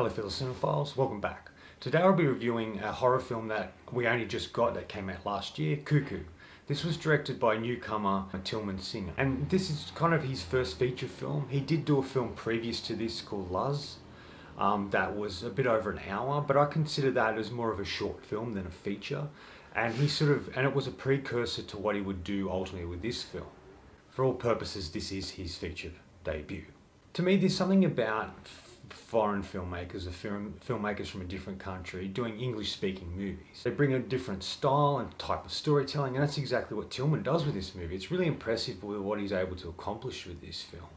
Hello fellow cinephiles, welcome back. Today I'll be reviewing a horror film that we only just got that came out last year, Cuckoo. This was directed by newcomer Tilman Singer, and this is kind of his first feature film. He did do a film previous to this called Luz, that was a bit over an hour, but I consider that as more of a short film than a feature, and it was a precursor to what he would do ultimately with this film. For all purposes, this is his feature debut. To me, there's something about foreign filmmakers, filmmakers from a different country doing English-speaking movies. They bring a different style and type of storytelling, and that's exactly what Tilman does with this movie. It's really impressive with what he's able to accomplish with this film.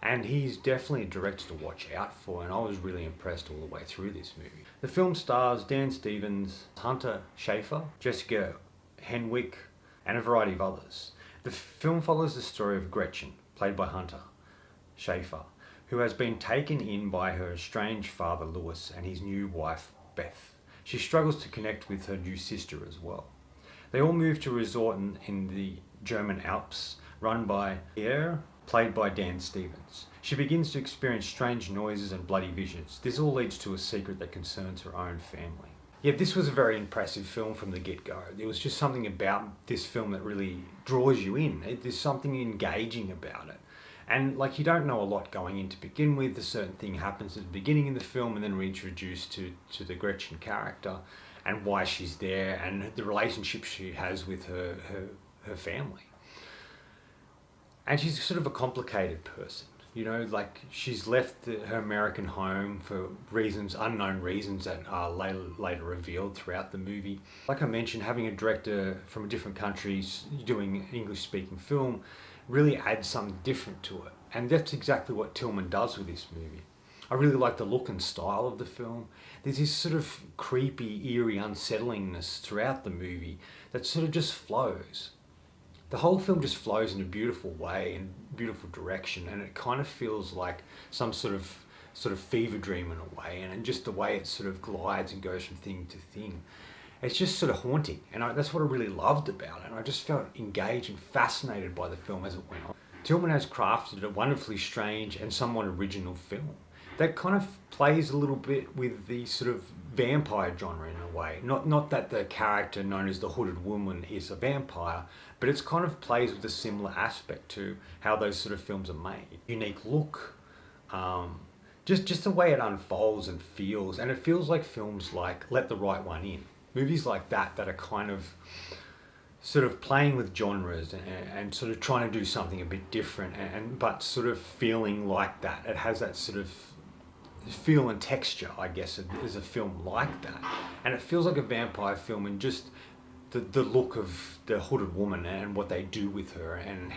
And he's definitely a director to watch out for, and I was really impressed all the way through this movie. The film stars Dan Stevens, Hunter Schafer, Jessica Henwick, and a variety of others. The film follows the story of Gretchen, played by Hunter Schafer, who has been taken in by her estranged father Louis and his new wife Beth. She struggles to connect with her new sister as well. They all move to a resort in the German Alps, run by Pierre, played by Dan Stevens. She begins to experience strange noises and bloody visions. This all leads to a secret that concerns her own family. Yeah, this was a very impressive film from the get-go. There was just something about this film that really draws you in. There's something engaging about it. And like, you don't know a lot going in to begin with. A certain thing happens at the beginning of the film, and then we're introduced to the Gretchen character and why she's there and the relationship she has with her family. And she's sort of a complicated person, you know, like she's left her American home for reasons, unknown reasons that are later revealed throughout the movie. Like I mentioned, having a director from a different country doing English-speaking film really adds something different to it. And that's exactly what Tilman does with this movie. I really like the look and style of the film. There's this sort of creepy, eerie unsettlingness throughout the movie that sort of just flows. The whole film just flows in a beautiful way and beautiful direction, and it kind of feels like some sort of fever dream in a way, and just the way it sort of glides and goes from thing to thing. It's just sort of haunting, and that's what I really loved about it, and I just felt engaged and fascinated by the film as it went on. Tilman has crafted a wonderfully strange and somewhat original film that kind of plays a little bit with the sort of vampire genre in a way. Not that the character known as the Hooded Woman is a vampire, but it's kind of plays with a similar aspect to how those sort of films are made. Unique look, just the way it unfolds and feels, and it feels like films like Let the Right One In. Movies like that are kind of sort of playing with genres and sort of trying to do something a bit different, but sort of feeling like that. It has that sort of feel and texture, I guess, as a film like that. And it feels like a vampire film, and just the look of the Hooded Woman and what they do with her and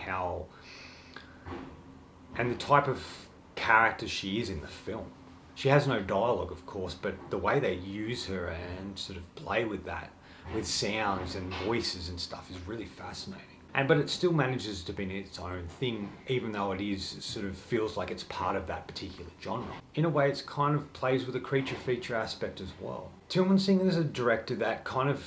the type of character she is in the film. She has no dialogue, of course, but the way they use her and sort of play with that, with sounds and voices and stuff, is really fascinating. But it still manages to be its own thing, even though it sort of feels like it's part of that particular genre. In a way, it's kind of plays with a creature feature aspect as well. Tilman Singer is a director that kind of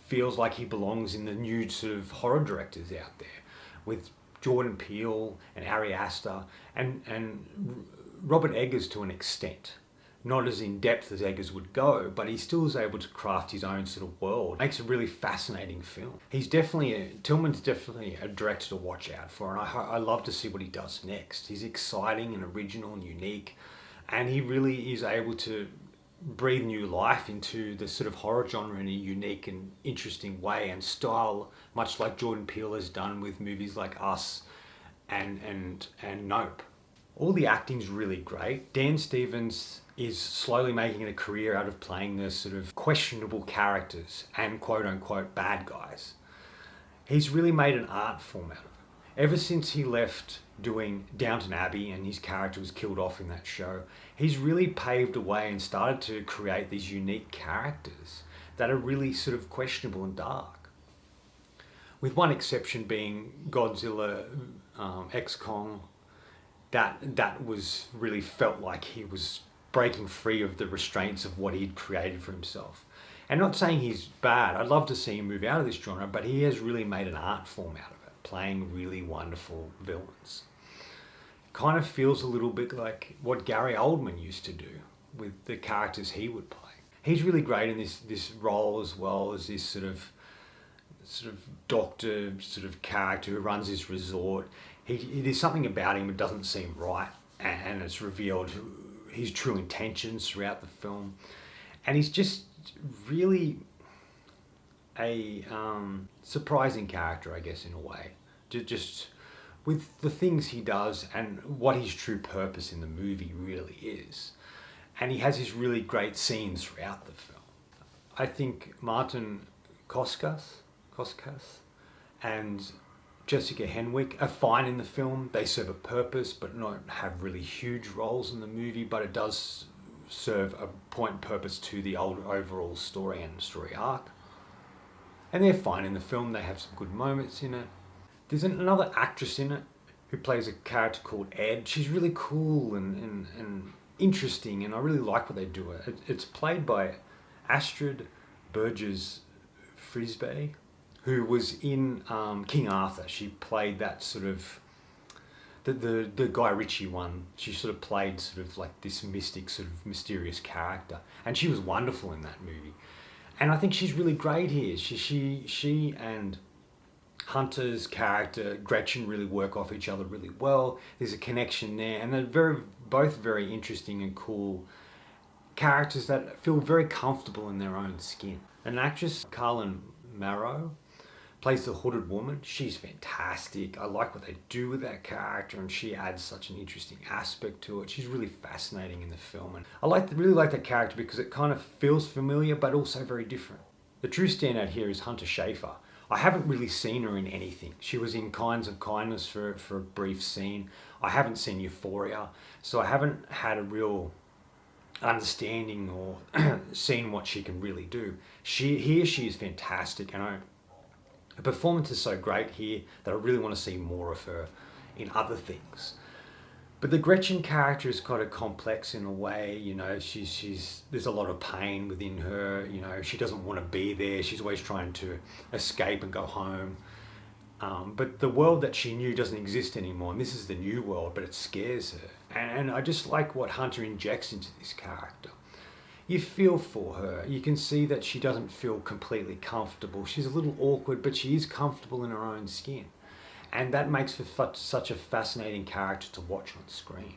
feels like he belongs in the new sort of horror directors out there, with Jordan Peele and Ari Aster and Robert Eggers to an extent. Not as in depth as Eggers would go, but he still is able to craft his own sort of world. Makes a really fascinating film. Tilman's definitely a director to watch out for, and I love to see what he does next. He's exciting and original and unique, and he really is able to breathe new life into the sort of horror genre in a unique and interesting way and style, much like Jordan Peele has done with movies like Us and Nope. All the acting's really great. Dan Stevens is slowly making a career out of playing the sort of questionable characters and quote-unquote bad guys. He's really made an art form out of it. Ever since he left doing Downton Abbey and his character was killed off in that show, he's really paved a way and started to create these unique characters that are really sort of questionable and dark. With one exception being Godzilla X Kong, that was really felt like he was breaking free of the restraints of what he'd created for himself. And not saying he's bad, I'd love to see him move out of this genre, but he has really made an art form out of it, playing really wonderful villains. Kind of feels a little bit like what Gary Oldman used to do with the characters he would play. He's really great in this role, as well as this sort of doctor sort of character who runs this resort. There's something about him that doesn't seem right, and it's revealed his true intentions throughout the film. And he's just really a surprising character, I guess, in a way. Just with the things he does and what his true purpose in the movie really is. And he has these really great scenes throughout the film. I think Martin Koskas and Jessica Henwick are fine in the film. They serve a purpose, but don't have really huge roles in the movie, but it does serve a point and purpose to the overall story and story arc. And they're fine in the film. They have some good moments in it. There's another actress in it who plays a character called Ed. She's really cool and interesting, and I really like what they do. It's played by Astrid Burgess Frisbee, who was in King Arthur. She played that sort of the Guy Ritchie one. She sort of played sort of like this mystic, sort of mysterious character, and she was wonderful in that movie. And I think she's really great here. She and Hunter's character Gretchen really work off each other really well. There's a connection there, and they're both very interesting and cool characters that feel very comfortable in their own skin. An actress, Carlin Marrow, plays the hooded woman. She's fantastic. I like what they do with that character, and she adds such an interesting aspect to it. She's really fascinating in the film, and I really like that character because it kind of feels familiar but also very different. The true standout here is Hunter Schafer. I haven't really seen her in anything. She was in Kinds of Kindness for a brief scene. I haven't seen Euphoria, so I haven't had a real understanding or seen what she can really do. She is fantastic, and her performance is so great here that I really want to see more of her in other things. But the Gretchen character is kind of complex in a way. You know, there's a lot of pain within her. You know, she doesn't want to be there. She's always trying to escape and go home. But the world that she knew doesn't exist anymore, and this is the new world, but it scares her. And I just like what Hunter injects into this character. You feel for her. You can see that she doesn't feel completely comfortable. She's a little awkward, but she is comfortable in her own skin. And that makes for such a fascinating character to watch on screen.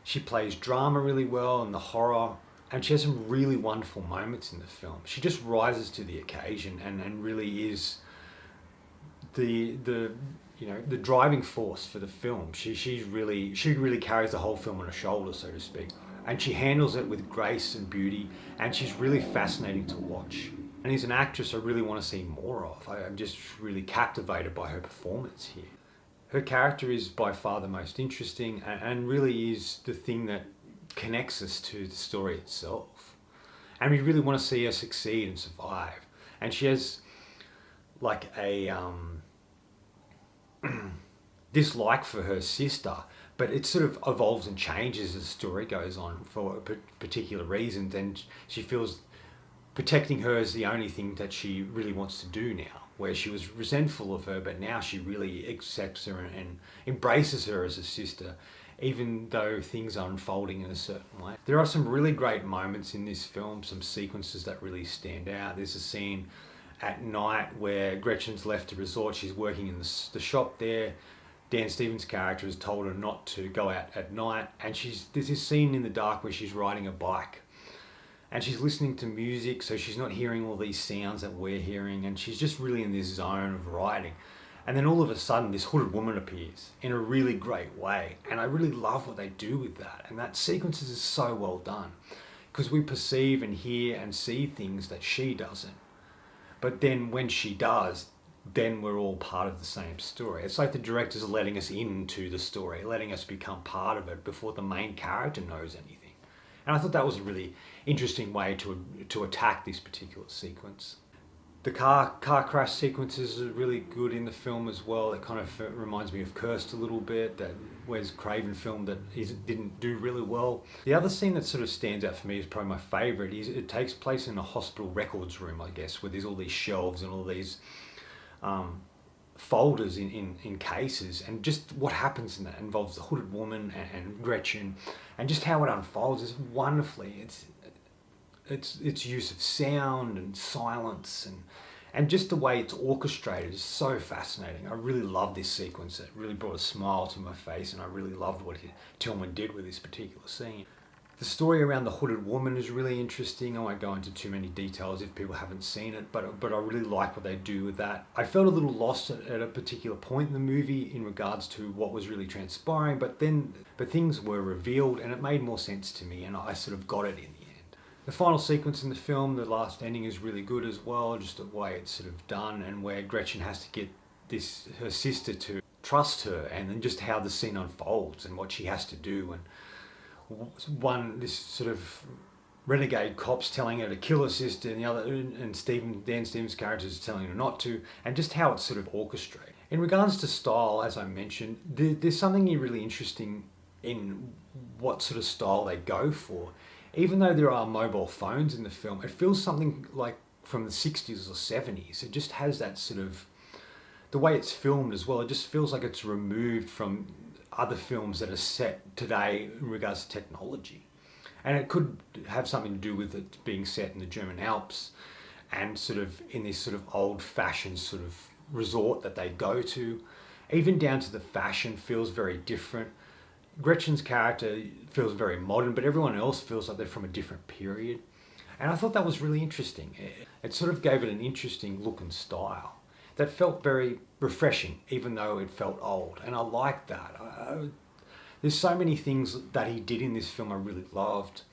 She plays drama really well and the horror, and she has some really wonderful moments in the film. She just rises to the occasion and really is the driving force for the film. She really carries the whole film on her shoulders, so to speak. And she handles it with grace and beauty, and she's really fascinating to watch. And as an actress, I really want to see more of. I'm just really captivated by her performance here. Her character is by far the most interesting, and really is the thing that connects us to the story itself. And we really want to see her succeed and survive. And she has like a dislike for her sister, but it sort of evolves and changes as the story goes on for particular reasons, and she feels protecting her is the only thing that she really wants to do now, where she was resentful of her, but now she really accepts her and embraces her as a sister, even though things are unfolding in a certain way. There are some really great moments in this film, some sequences that really stand out. There's a scene at night where Gretchen's left the resort. She's working in the shop there. Dan Stevens' character has told her not to go out at night, and there's this scene in the dark where she's riding a bike. And she's listening to music, so she's not hearing all these sounds that we're hearing, and she's just really in this zone of writing. And then all of a sudden, this hooded woman appears in a really great way, and I really love what they do with that. And that sequence is so well done, because we perceive and hear and see things that she doesn't. But then when she does, then we're all part of the same story. It's like the director's letting us into the story, letting us become part of it before the main character knows anything. And I thought that was a really interesting way to attack this particular sequence. The car crash sequences are really good in the film as well. It kind of reminds me of Cursed a little bit, that Wes Craven film that didn't do really well. The other scene that sort of stands out for me is probably my favourite. It takes place in a hospital records room, I guess, where there's all these shelves and all these folders in cases, and just what happens in that involves the hooded woman and Gretchen, and just how it unfolds is wonderfully. Its use of sound and silence and just the way it's orchestrated is so fascinating. I really love this sequence. It really brought a smile to my face, and I really loved what Tillman did with this particular scene. The story around the hooded woman is really interesting. I won't go into too many details if people haven't seen it, but I really like what they do with that. I felt a little lost at a particular point in the movie in regards to what was really transpiring, but things were revealed and it made more sense to me, and I sort of got it in the end. The final sequence in the film, the last ending, is really good as well, just the way it's sort of done, and where Gretchen has to get her sister to trust her, and then just how the scene unfolds and what she has to do, and this sort of renegade cop's telling her to kill her sister, and the other, and Dan Stevens' character is telling her not to, and just how it's sort of orchestrated. In regards to style, as I mentioned, there's something really interesting in what sort of style they go for. Even though there are mobile phones in the film, it feels something like from the 60s or 70s. It just has that sort of, the way it's filmed as well, it just feels like it's removed from other films that are set today in regards to technology. And it could have something to do with it being set in the German Alps and sort of in this sort of old-fashioned sort of resort that they go to. Even down to the fashion feels very different. Gretchen's character feels very modern, but everyone else feels like they're from a different period. And I thought that was really interesting. It sort of gave it an interesting look and style that felt very refreshing, even though it felt old. And I liked that. There's so many things that he did in this film I really loved.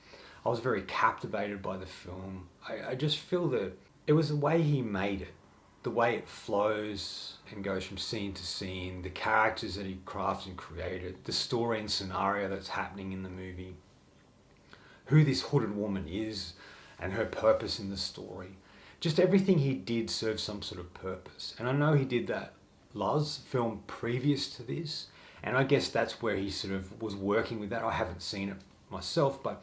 I was very captivated by the film. I just feel that it was the way he made it, the way it flows and goes from scene to scene, the characters that he crafted and created, the story and scenario that's happening in the movie, who this hooded woman is and her purpose in the story. Just everything he did served some sort of purpose. And I know he did that Luz film previous to this, and I guess that's where he sort of was working with that. I haven't seen it myself, but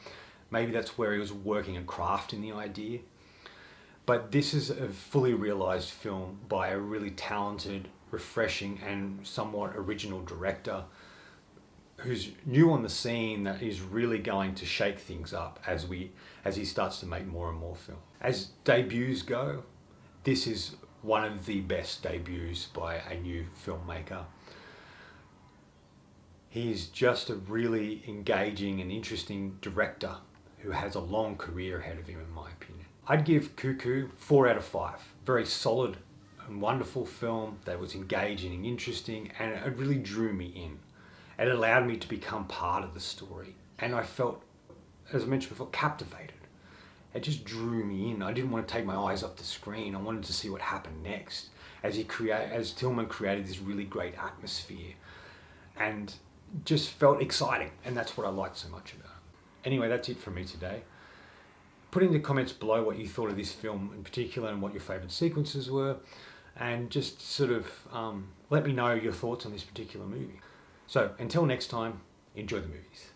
maybe that's where he was working and crafting the idea. But this is a fully realised film by a really talented, refreshing and somewhat original director who's new on the scene, that is really going to shake things up as he starts to make more and more film. As debuts go, this is one of the best debuts by a new filmmaker. He's just a really engaging and interesting director who has a long career ahead of him, in my opinion. I'd give Cuckoo 4 out of 5. Very solid and wonderful film that was engaging and interesting, and it really drew me in. It allowed me to become part of the story, and I felt, as I mentioned before, captivated. It just drew me in. I didn't want to take my eyes off the screen. I wanted to see what happened next as Tillman created this really great atmosphere, and just felt exciting, and that's what I liked so much about it. Anyway, that's it from me today. Put in the comments below what you thought of this film in particular and what your favourite sequences were, and just sort of let me know your thoughts on this particular movie. So until next time, enjoy the movies.